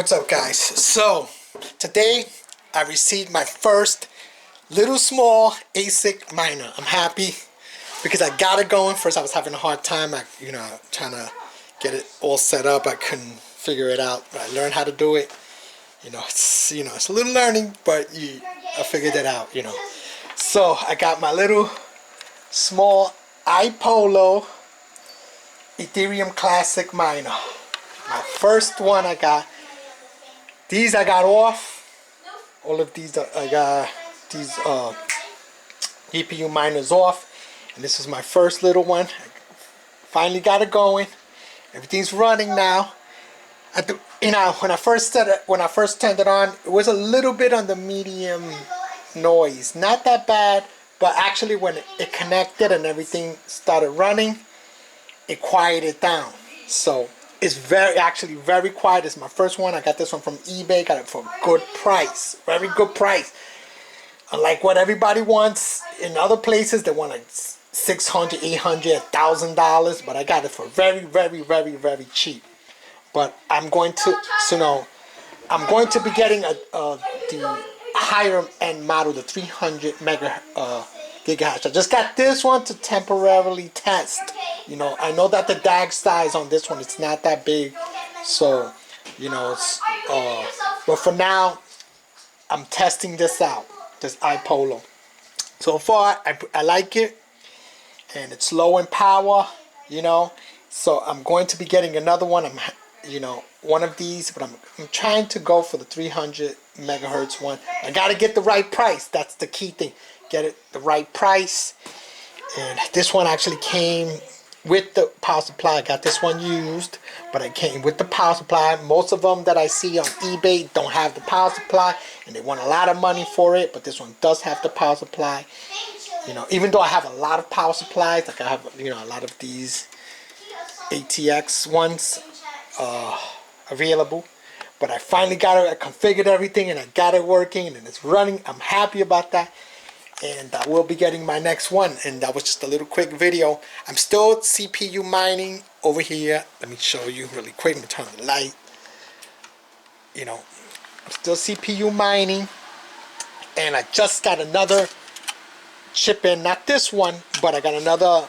What's up, guys? So today I received my first little small ASIC miner. I'm happy because I got it going. First I was having a hard time, trying to get it all set up. I couldn't figure it out, but I learned how to do it. It's a little learning, but I figured it out. So I got my little small iPollo Ethereum Classic miner. My first one I got. These I got off. All of these I got these GPU miners off, and this is my first little one. I finally got it going. Everything's running now. When I first turned it on, it was a little bit on the medium noise, not that bad, but actually when it connected and everything started running, it quieted down. So it's actually very quiet. It's my first one. I got this one from eBay. Got it for a good price. Very good price. Unlike what everybody wants in other places, they want like $600, $800, $1,000. But I got it for very, very, very, very cheap. But I'm going to, I'm going to be getting the higher end model, the 300 gigahertz. I just got this one to temporarily test. I know that the DAG size on this one, it's not that big, so but for now I'm testing this out, this iPollo. So far I like it, and it's low in power, so I'm going to be getting another one. One of these, but I'm trying to go for the 300 megahertz one. I gotta get the right price. That's the key thing. Get it the right price. And this one actually came with the power supply. I got this one used, but it came with the power supply. Most of them that I see on eBay don't have the power supply, and they want a lot of money for it, but this one does have the power supply. Even though I have a lot of power supplies, like I have a lot of these ATX ones available, but I finally got it. I configured everything and I got it working and it's running. I'm happy about that. And I will be getting my next one. And that was just a little quick video. I'm still CPU mining over here. Let me show you really quick. Let me turn the light. I'm still CPU mining. And I just got another chip in. Not this one, but I got another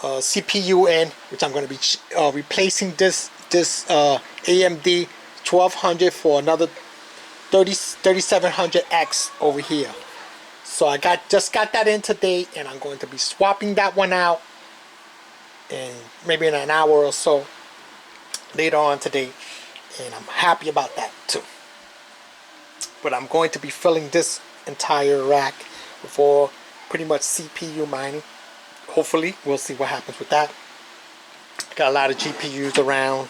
CPU in, which I'm going to be replacing this AMD 1200 for another 3700X over here. So I just got that in today, and I'm going to be swapping that one out, and maybe in an hour or so later on today, and I'm happy about that too. But I'm going to be filling this entire rack before pretty much CPU mining. Hopefully we'll see what happens with that. Got a lot of GPUs around.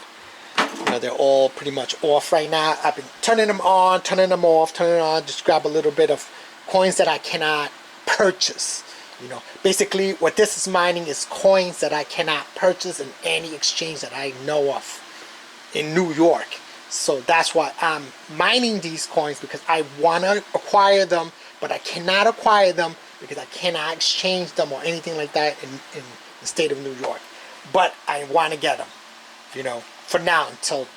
They're all pretty much off right now. I've been turning them on, turning them off, turning them on, just grab a little bit of coins that I cannot purchase. Basically what this is mining is coins that I cannot purchase in any exchange that I know of in New York. So that's why I'm mining these coins, because I want to acquire them, but I cannot acquire them because I cannot exchange them or anything like that in the state of New York. But I want to get them, for now, until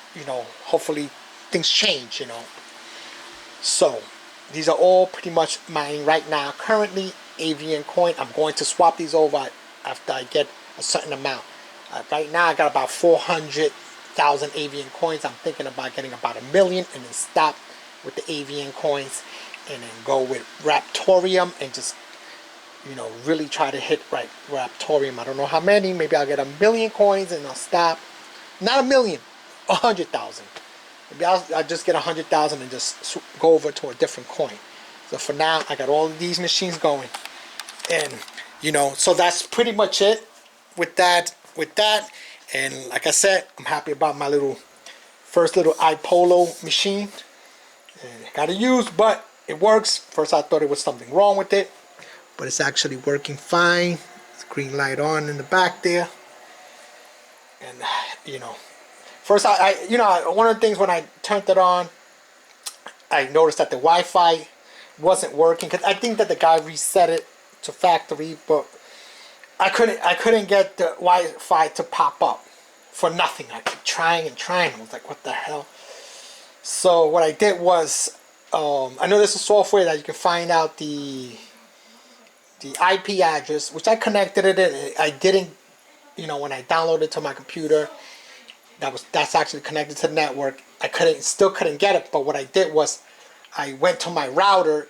hopefully things change. So these are all pretty much mine right now. Currently avian coin. I'm going to swap these over after I get a certain amount. Right now I got about 400,000 avian coins. I'm thinking about getting about 1 million and then stop with the avian coins and then go with Raptorium and just really try to hit Raptorium. I don't know how many. Maybe I'll get 1 million coins and I'll stop. Not 1 million, 100,000. Maybe I'll just get 100,000 and just go over to a different coin. So for now, I got all of these machines going, and so that's pretty much it with that. And like I said, I'm happy about my first little iPollo machine. And I got it used, but it works. First, I thought it was something wrong with it, but it's actually working fine. It's green light on in the back there. And first one of the things when I turned it on, I noticed that the Wi-Fi wasn't working, because I think that the guy reset it to factory, but I couldn't get the Wi-Fi to pop up for nothing. I kept trying and trying. I was like, what the hell? So what I did was, I know there's a software that you can find out the IP address, which I connected it in. I didn't, you know, when I downloaded it to my computer, that's actually connected to the network. I still couldn't get it, but what I did was I went to my router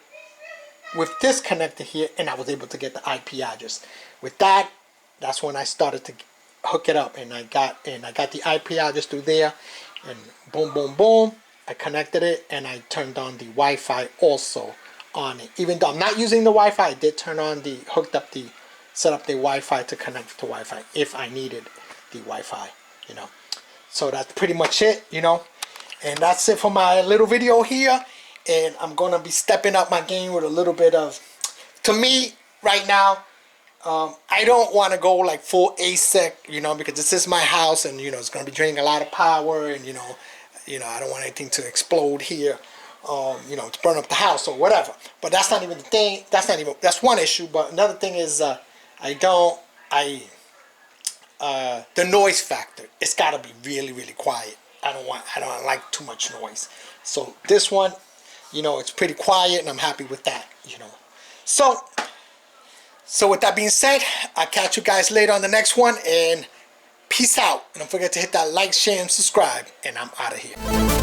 with this connected here, and I was able to get the IP address. With that, that's when I started to hook it up, and I got the IP address through there, and boom, boom, boom, I connected it, and I turned on the Wi-Fi also on it. Even though I'm not using the Wi-Fi, I did set up the Wi-Fi to connect to Wi-Fi if I needed the Wi-Fi, you know. So that's pretty much it, you know. And that's it for my little video here. And I'm going to be stepping up my game with a little bit of, to me, right now, I don't want to go like full ASIC, you know, because this is my house, and, you know, it's going to be draining a lot of power, and, you know, I don't want anything to explode here, you know, to burn up the house or whatever. But that's not even the thing. That's one issue. But another thing is, the noise factor. It's got to be really, really quiet. I don't like too much noise. So this one, you know, it's pretty quiet, and I'm happy with that, you know. So with that being said, I'll catch you guys later on the next one, and peace out. And don't forget to hit that like, share, and subscribe, and I'm out of here.